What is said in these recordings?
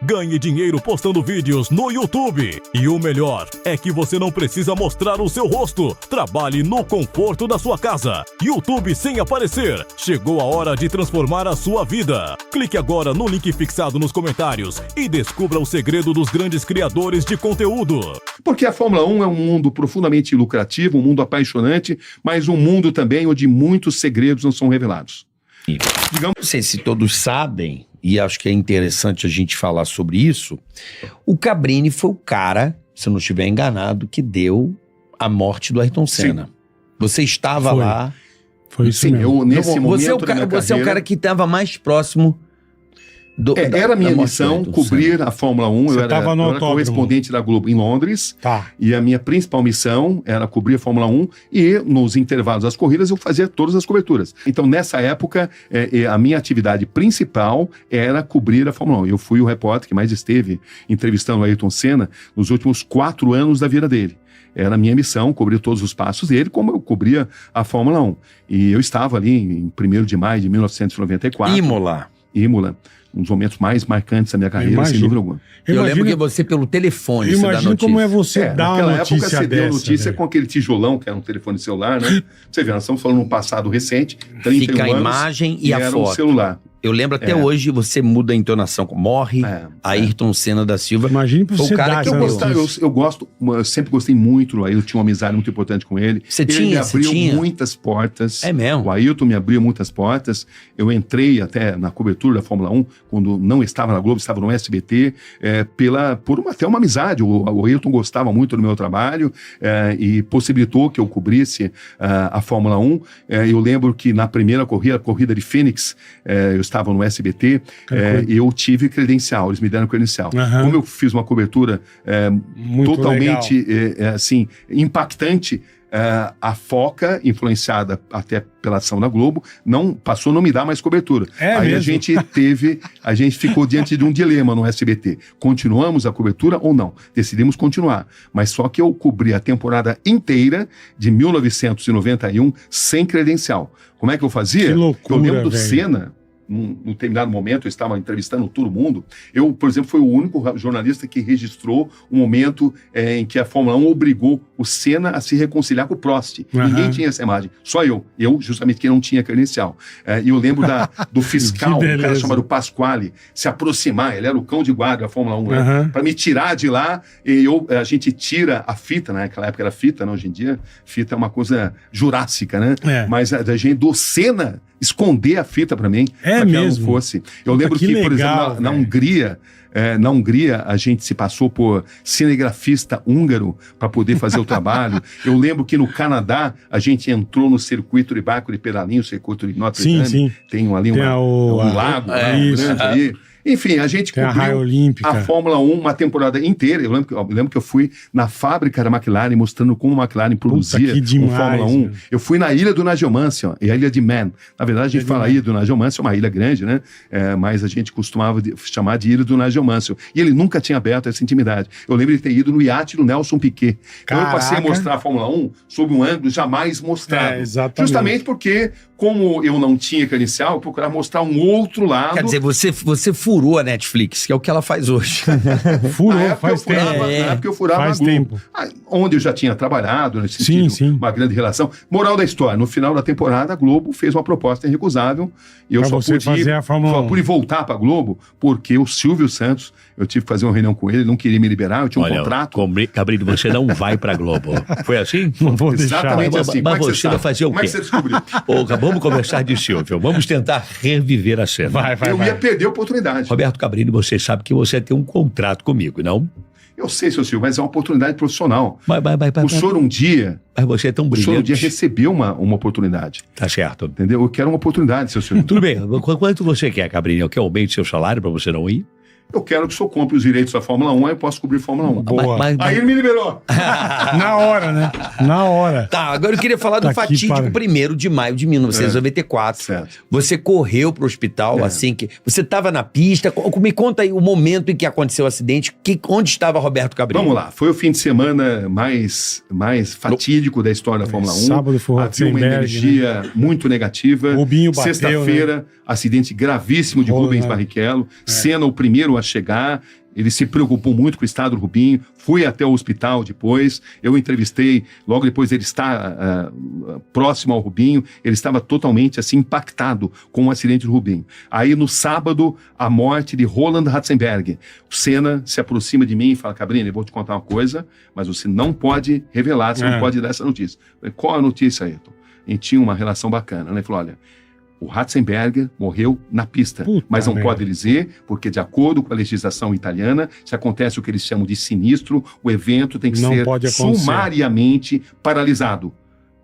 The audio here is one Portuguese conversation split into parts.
Ganhe dinheiro postando vídeos no YouTube. E o melhor é que você não precisa mostrar o seu rosto. Trabalhe no conforto da sua casa. YouTube sem aparecer. Chegou a hora de transformar a sua vida. Clique agora no link fixado nos comentários e descubra o segredo dos grandes criadores de conteúdo. Porque a Fórmula 1 é um mundo profundamente lucrativo, um mundo apaixonante, mas um mundo também onde muitos segredos não são revelados. Digamos, não sei se todos sabem, e acho que é interessante a gente falar sobre isso, o Cabrini foi o cara, se eu não estiver enganado, que deu a morte do Ayrton Senna. Sim. Você estava lá. Foi isso mesmo. Nesse momento você é o cara que estava mais próximo era a minha missão cobrir a Fórmula 1. Eu era correspondente da Globo em Londres. Tá. E a minha principal missão era cobrir a Fórmula 1 e nos intervalos das corridas eu fazia todas as coberturas. Então nessa época a minha atividade principal era cobrir a Fórmula 1. Eu fui o repórter que mais esteve entrevistando o Ayrton Senna nos últimos 4 anos da vida dele. Era a minha missão, cobrir todos os passos dele, como eu cobria a Fórmula 1. E eu estava ali em 1º de maio de 1994. Imola. Um dos momentos mais marcantes da minha carreira, sem dúvida alguma. Eu lembro que você, pelo telefone, você dá notícia. Imagina como é você dar uma notícia naquela época, você deu notícia velho. Com aquele tijolão, que era um telefone celular, né? Você vê, nós estamos falando de um passado recente, 31 Fica a anos, imagem e a era foto. Um celular. Eu lembro até hoje, você muda a entonação. Morre Ayrton Senna da Silva. Imagina pra você dar eu sempre gostei muito do Ayrton, tinha uma amizade muito importante com ele. Ele me abriu muitas portas. É mesmo? O Ayrton me abriu muitas portas. Eu entrei até na cobertura da Fórmula 1, quando não estava na Globo, estava no SBT, até uma amizade. O Ayrton gostava muito do meu trabalho e possibilitou que eu cobrisse a Fórmula 1. Eu lembro que na primeira corrida, a corrida de Phoenix, eu estava no SBT, eu tive credencial, eles me deram credencial. Como eu fiz uma cobertura totalmente impactante, a Foca, influenciada até pela ação da Globo, passou a não me dar mais cobertura. Aí mesmo? a gente ficou diante de um dilema no SBT. Continuamos a cobertura ou não? Decidimos continuar. Mas só que eu cobri a temporada inteira de 1991 sem credencial. Como é que eu fazia? Que loucura, eu lembro do Senna. Num determinado momento, eu estava entrevistando todo mundo. Eu, por exemplo, fui o único jornalista que registrou um momento em que a Fórmula 1 obrigou o Senna a se reconciliar com o Prost. Ninguém tinha essa imagem, só eu. Eu, justamente, que não tinha credencial. E eu lembro do fiscal, um cara chamado Pasquale, se aproximar, ele era o cão de guarda da Fórmula 1, para me tirar de lá. E a gente tira a fita, né? Naquela época era fita, né? Hoje em dia, fita é uma coisa jurássica, né? Mas a gente, do Senna, esconder a fita para mim, para que ela não fosse. Eu lembro que, por exemplo, na Hungria, a gente se passou por cinegrafista húngaro para poder fazer o trabalho. Eu lembro que no Canadá, a gente entrou no circuito de barco de pedalinho, o circuito de Notre Dame. Tem ali um lago grande ali. Enfim, a gente cobriu a Fórmula 1 uma temporada inteira. Eu lembro que eu fui na fábrica da McLaren, mostrando como a McLaren produzia o Fórmula 1. Meu. Eu fui na ilha do Nigel Mansell, e a ilha de Man. Na verdade, a gente fala ilha do Nigel Mansell, é uma ilha grande, né? Mas a gente costumava chamar de ilha do Nigel Mansell. E ele nunca tinha aberto essa intimidade. Eu lembro de ter ido no iate do Nelson Piquet. Então eu passei a mostrar a Fórmula 1 sob um ângulo jamais mostrado. Justamente porque, como eu não tinha credencial, eu procurava mostrar um outro lado. Quer dizer, você furou a Netflix, que é o que ela faz hoje. Faz tempo. Na época eu furava a Globo. Onde eu já tinha trabalhado, nesse sentido, uma grande relação. Moral da história, no final da temporada, a Globo fez uma proposta irrecusável e eu só pude voltar para a Globo porque o Silvio Santos, eu tive que fazer uma reunião com ele não queria me liberar, eu tinha um contrato. Cabrini, você não vai para a Globo. Foi assim? Não vou deixar. Exatamente assim. Mas você vai fazer o quê? Como é que você descobriu? Vamos conversar de Silvio. Vamos tentar reviver a cena. Eu ia perder a oportunidade. Roberto Cabrini, você sabe que você tem um contrato comigo, não? Eu sei, seu Silvio, mas é uma oportunidade profissional. O senhor um dia... Mas você é tão brilhante. O senhor um dia recebeu uma oportunidade. Tá certo. Entendeu? Eu quero uma oportunidade, seu Silvio. Tudo bem. Quanto você quer, Cabrini? Eu quero aumente seu salário para você não ir? Eu quero que o senhor compre os direitos da Fórmula 1, aí eu posso cobrir Fórmula 1. Boa. Aí ele me liberou. Na hora, né? Na hora. Tá, agora eu queria falar do fatídico 1º de maio de 1994. Certo. Você correu pro hospital, assim que... Você estava na pista. Me conta aí o momento em que aconteceu o acidente. Onde estava Roberto Cabrini? Vamos lá. Foi o fim de semana mais fatídico da história da Fórmula 1. Sábado foi havia uma energia muito negativa. Rubinho bateu, Sexta-feira, acidente gravíssimo de Rubens Barrichello. Senna, o primeiro primeiro a chegar. Ele se preocupou muito com o estado do Rubinho, fui até o hospital depois, eu entrevistei, logo depois ele está próximo ao Rubinho, ele estava totalmente assim impactado com o acidente do Rubinho. Aí no sábado, a morte de Roland Ratzenberger. O Senna se aproxima de mim e fala: Cabrini, eu vou te contar uma coisa, mas você não pode revelar, você não pode dar essa notícia. Eu falei: qual a notícia, Ayrton? A gente tinha uma relação bacana, né? Ele falou: olha, o Ratzenberger morreu na pista, mas não pode dizer, porque de acordo com a legislação italiana, se acontece o que eles chamam de sinistro, o evento tem que ser sumariamente paralisado.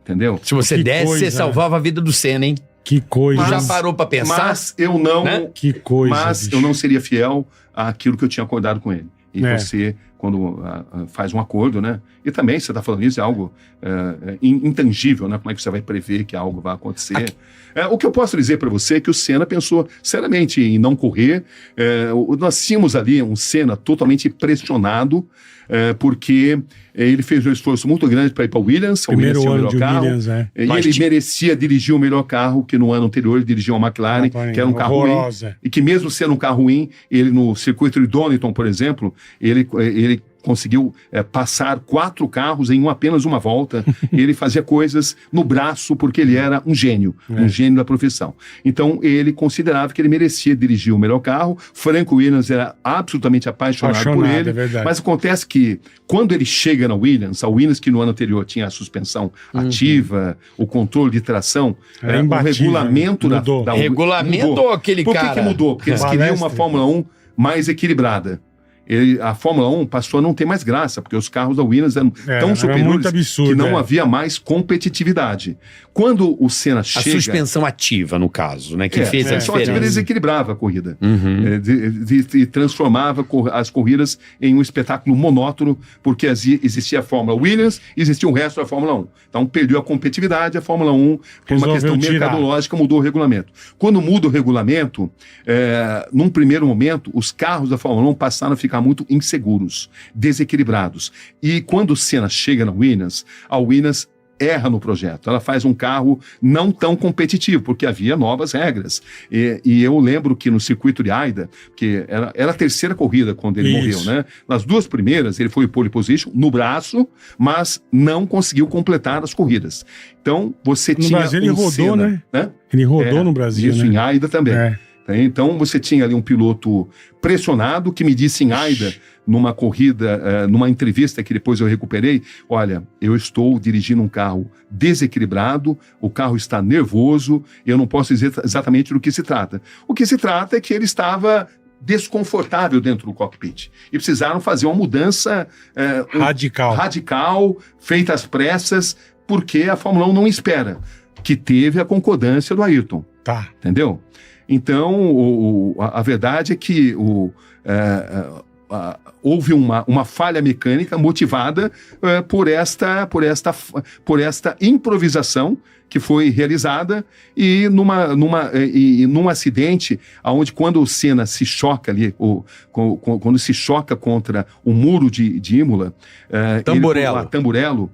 Entendeu? Se você desse, você salvava a vida do Senna, hein? Que coisa. Já parou pra pensar? Mas eu não... Né? Que coisa, Mas bicho. eu não seria fiel àquilo que eu tinha acordado com ele. E você, quando faz um acordo, né? E também, você está falando isso, é algo intangível, né? Como é que você vai prever que algo vai acontecer? O que eu posso dizer para você é que o Senna pensou seriamente em não correr. Nós tínhamos ali um Senna totalmente pressionado, porque ele fez um esforço muito grande para ir para o Williams. Primeiro ano o melhor de carro, Williams, e ele merecia dirigir o melhor carro, que no ano anterior ele dirigiu uma McLaren, que era um carro ruim. E que mesmo sendo um carro ruim, ele no circuito de Donington, por exemplo, ele conseguiu passar 4 carros em apenas uma volta. Ele fazia coisas no braço porque ele era um gênio da profissão. Então ele considerava que ele merecia dirigir o melhor carro. Frank Williams era absolutamente apaixonado por ele. Mas acontece que quando ele chega na Williams, a Williams que no ano anterior tinha a suspensão ativa, o controle de tração, o regulamento da regulamento mudou. ou aquele Por cara? Que mudou? Porque eles queriam uma Fórmula 1 mais equilibrada. A Fórmula 1 passou a não ter mais graça, porque os carros da Williams eram tão superiores absurdo, que não havia mais competitividade. Quando o Senna chega... A suspensão ativa, no caso, né? Que fez a diferença. Ele desequilibrava a corrida. E transformava as corridas em um espetáculo monótono, porque existia a Fórmula Williams e existia o resto da Fórmula 1. Então perdeu a competitividade, a Fórmula 1, por uma questão mercadológica, mudou o regulamento. Quando muda o regulamento, num primeiro momento, os carros da Fórmula 1 passaram a ficar muito inseguros, desequilibrados. E quando o Senna chega na Williams, a Williams erra no projeto. Ela faz um carro não tão competitivo, porque havia novas regras. E eu lembro que no circuito de Aida, que era a terceira corrida quando ele morreu, né? Nas 2 primeiras, ele foi pole position no braço, mas não conseguiu completar as corridas. Então, você tinha... No Brasil ele rodou, Senna, né? Ele rodou no Brasil, isso, né? em Aida também. Então, você tinha ali um piloto pressionado que me disse em Aida, numa corrida, numa entrevista que depois eu recuperei: olha, eu estou dirigindo um carro desequilibrado, o carro está nervoso, eu não posso dizer exatamente do que se trata. O que se trata é que ele estava desconfortável dentro do cockpit e precisaram fazer uma mudança radical, feita às pressas, porque a Fórmula 1 não espera, que teve a concordância do Ayrton. Entendeu? Então, a verdade é que houve uma falha mecânica motivada por esta improvisação que foi realizada e num acidente onde, quando o Senna se choca ali, quando se choca contra o muro de Imola, Tamburello,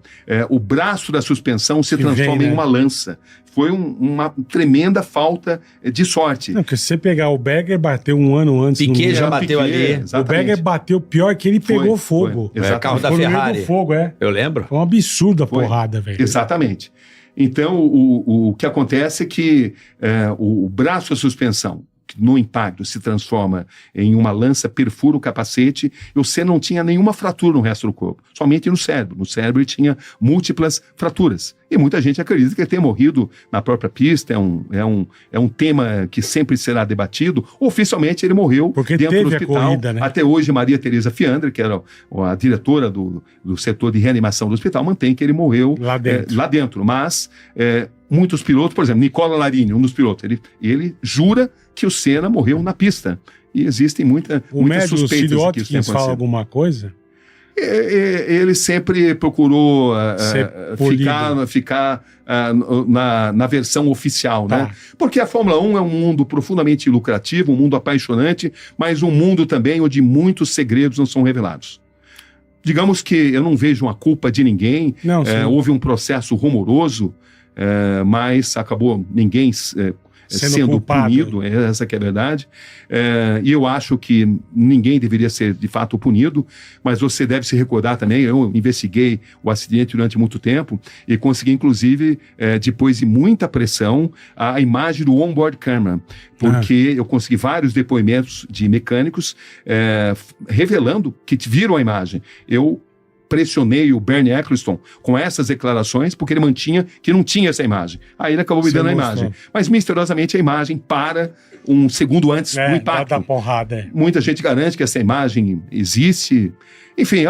o braço da suspensão se transforma em uma lança. Foi uma tremenda falta de sorte. Não, porque se você pegar o Berger, bateu um ano antes. Piquet já bateu ali. O Berger bateu pior que ele pegou fogo. O carro da Ferrari. Fogo, Eu lembro. Foi um absurdo a porrada, velho. Exatamente. Então, o que acontece é que o braço da suspensão, no impacto, se transforma em uma lança, perfura o capacete, e você não tinha nenhuma fratura no resto do corpo, somente no cérebro. No cérebro ele tinha múltiplas fraturas. E muita gente acredita que ele tenha morrido na própria pista, é um tema que sempre será debatido. Oficialmente ele morreu dentro do hospital. Corrida, né? Até hoje, Maria Teresa Fiandre, que era a diretora do setor de reanimação do hospital, mantém que ele morreu lá dentro. Mas muitos pilotos, por exemplo, Nicola Larini, um dos pilotos, ele jura que o Senna morreu na pista. E existem muitas suspeitas de que isso tenha acontecido. Fala alguma coisa? Ele sempre procurou ficar na versão oficial, né? Porque a Fórmula 1 é um mundo profundamente lucrativo, um mundo apaixonante, mas um mundo também onde muitos segredos não são revelados. Digamos que eu não vejo uma culpa de ninguém, houve um processo rumoroso, mas acabou ninguém sendo punido, essa que é a verdade. E eu acho que ninguém deveria ser, de fato, punido, mas você deve se recordar também, eu investiguei o acidente durante muito tempo e consegui, inclusive, depois de muita pressão, a imagem do onboard camera, porque eu consegui vários depoimentos de mecânicos revelando que viram a imagem. Eu pressionei o Bernie Eccleston com essas declarações porque ele mantinha que não tinha essa imagem. Aí ele acabou me dando a imagem. Mas, misteriosamente, a imagem para um segundo antes do impacto. Da porrada. Muita gente garante que essa imagem existe. Enfim,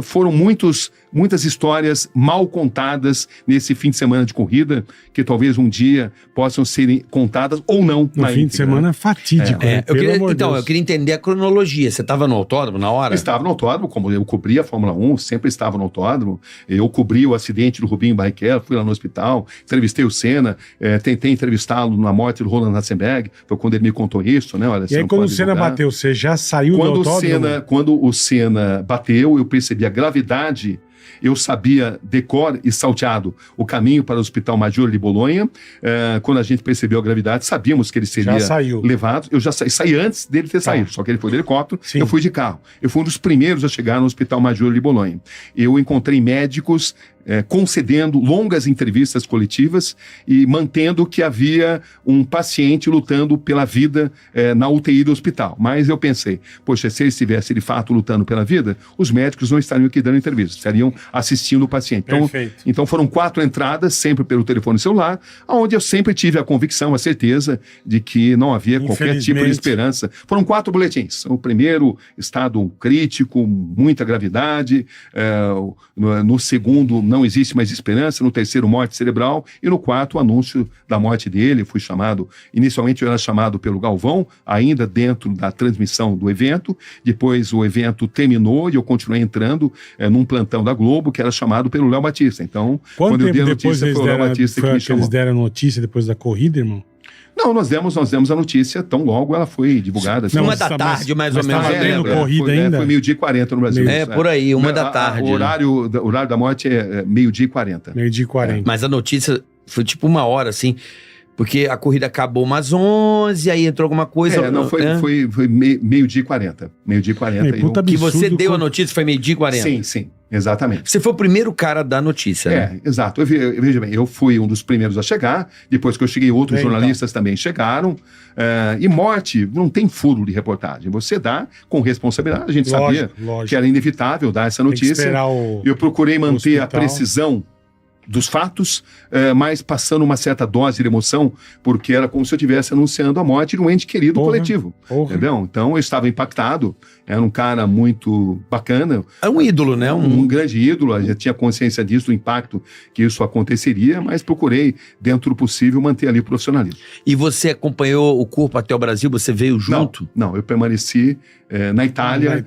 foram muitas histórias mal contadas nesse fim de semana de corrida, que talvez um dia possam ser contadas ou não. No fim de semana fatídico. Eu queria entender a cronologia. Você estava no autódromo na hora? Eu estava no autódromo, como eu cobri a Fórmula 1, sempre estava no autódromo. Eu cobri o acidente do Rubinho Barrichello, fui lá no hospital, entrevistei o Senna, tentei entrevistá-lo na morte do Roland Ratzenberger, foi quando ele me contou isso, né? Olha, e aí, quando o Senna bateu, você já saiu do autódromo? Quando o Senna bateu, eu percebi a gravidade. Eu sabia de cor e salteado o caminho para o Hospital Maggiore de Bolonha. Quando a gente percebeu a gravidade, sabíamos que ele seria levado. Eu já saí antes dele ter saído, só que ele foi de helicóptero, eu fui de carro. Eu fui um dos primeiros a chegar no Hospital Maggiore de Bolonha. Eu encontrei médicos concedendo longas entrevistas coletivas e mantendo que havia um paciente lutando pela vida na UTI do hospital. Mas eu pensei, poxa, se ele estivesse de fato lutando pela vida, os médicos não estariam aqui dando entrevistas, estariam assistindo o paciente. Então foram 4 entradas, sempre pelo telefone celular, onde eu sempre tive a convicção, a certeza de que não havia qualquer tipo de esperança. Foram 4 boletins. O primeiro, estado crítico, muita gravidade. No segundo, não existe mais esperança. No terceiro, morte cerebral. E no quarto, o anúncio da morte dele. Fui chamado, inicialmente eu era chamado pelo Galvão, ainda dentro da transmissão do evento. Depois o evento terminou e eu continuei entrando num plantão da Globo, que era chamado pelo Léo Batista. Então, quando eu dei a notícia, foi o Léo Batista que me chamou. Eles deram notícia depois da corrida, irmão? Não, nós demos a notícia tão logo ela foi divulgada. Não, 1 da tarde, mais ou menos. Estava tendo corrida ainda? Foi 12h40 no Brasil. Por aí, 1 da tarde. O horário da morte é 12h40. 12h40. Mas a notícia foi tipo 1 hora, assim, porque a corrida acabou umas 11, aí entrou alguma coisa... Foi 12h40. 12h40. Que você deu a notícia foi 12h40? Sim. Exatamente. Você foi o primeiro cara a dar notícia, né? Exato. Veja bem, eu fui um dos primeiros a chegar, depois que eu cheguei, outros jornalistas também chegaram, e morte não tem furo de reportagem, você dá com responsabilidade, a gente sabia que era inevitável dar essa notícia. Eu procurei manter a precisão dos fatos, mas passando uma certa dose de emoção, porque era como se eu estivesse anunciando a morte de um ente querido coletivo. Entendeu? Então eu estava impactado, era um cara muito bacana. É um ídolo, né? Um grande ídolo, eu já tinha consciência disso, do impacto que isso aconteceria, mas procurei, dentro do possível, manter ali o profissionalismo. E você acompanhou o corpo até o Brasil? Você veio junto? Não, eu permaneci na Itália,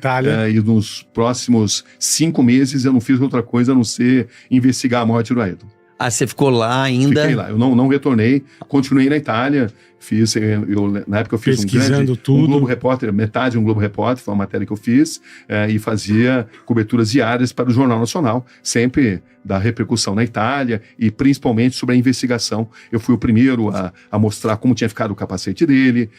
e nos próximos 5 meses eu não fiz outra coisa a não ser investigar a morte do Ayrton. Ah, você ficou lá ainda? Fiquei lá, eu não retornei, continuei na Itália, na época eu fiz um Globo Repórter, metade de um Globo Repórter, foi uma matéria que eu fiz, e fazia coberturas diárias para o Jornal Nacional, sempre da repercussão na Itália e principalmente sobre a investigação. Eu fui o primeiro a mostrar como tinha ficado o capacete dele,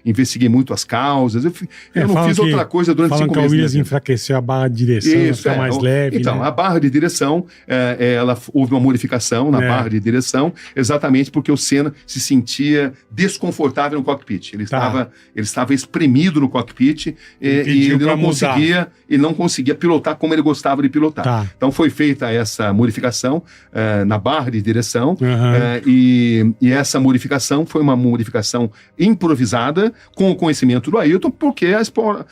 investiguei muito as causas, eu não fiz outra coisa durante 5 meses. Falam que a Williams enfraqueceu a barra de direção, fica mais leve. Então, né? A barra de direção, houve uma modificação na barra de direção, exatamente porque o Senna se sentia desconfortável no cockpit. Ele estava espremido no cockpit e ele não conseguia pilotar como ele gostava de pilotar. Então foi feita essa modificação na barra de direção, e essa modificação foi uma modificação improvisada com o conhecimento do Ayrton, porque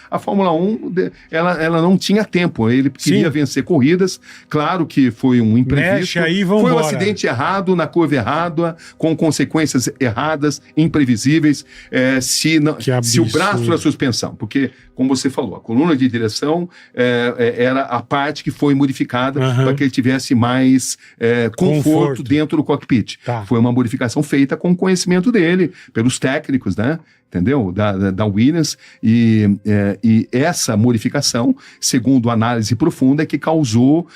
a Fórmula 1 ela não tinha tempo, ele queria vencer corridas, claro que foi um imprevisto, foi um acidente errado, na curva errada, com consequências erradas, imprevisíveis, se o braço da suspensão, porque, como você falou, a coluna de direção era a parte que foi modificada para que ele tivesse mais conforto dentro do cockpit. Foi uma modificação feita com o conhecimento dele, pelos técnicos, né? entendeu? Da Williams, e essa modificação, segundo análise profunda, é que causou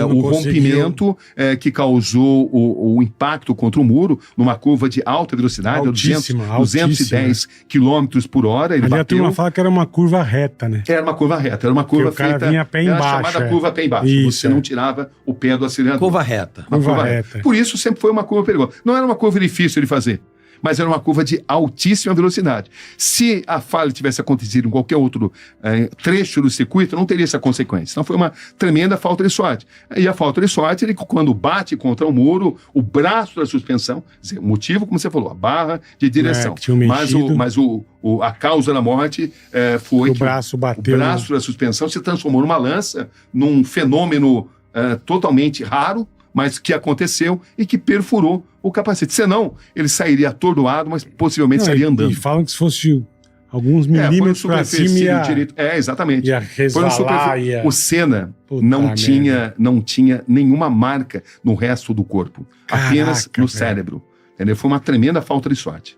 o rompimento, que causou o impacto contra o muro, numa curva de alta velocidade, 210 km por hora. Ele ali bateu. A turma fala que era uma curva reta, né? Era uma curva reta, era uma curva feita... o cara vinha pé era embaixo. chamada curva pé embaixo. Isso, você não tirava o pé do acelerador. Curva reta. Curva reta. Por isso sempre foi uma curva perigosa. Não era uma curva difícil de fazer, mas era uma curva de altíssima velocidade. Se a falha tivesse acontecido em qualquer outro trecho do circuito, não teria essa consequência. Então foi uma tremenda falta de sorte. E a falta de sorte, ele, quando bate contra o muro, o braço da suspensão, dizer, o motivo, como você falou, a barra de direção. Mas a causa da morte foi que o braço bateu. O braço da suspensão se transformou numa lança, num fenômeno totalmente raro, mas que aconteceu e que perfurou o capacete. Senão, ele sairia atordoado, mas possivelmente sairia andando. E falam que se fosse alguns milímetros para cima exatamente. Ia resvalar, O Senna não tinha nenhuma marca no resto do corpo. Apenas no cérebro. Entendeu? Foi uma tremenda falta de sorte.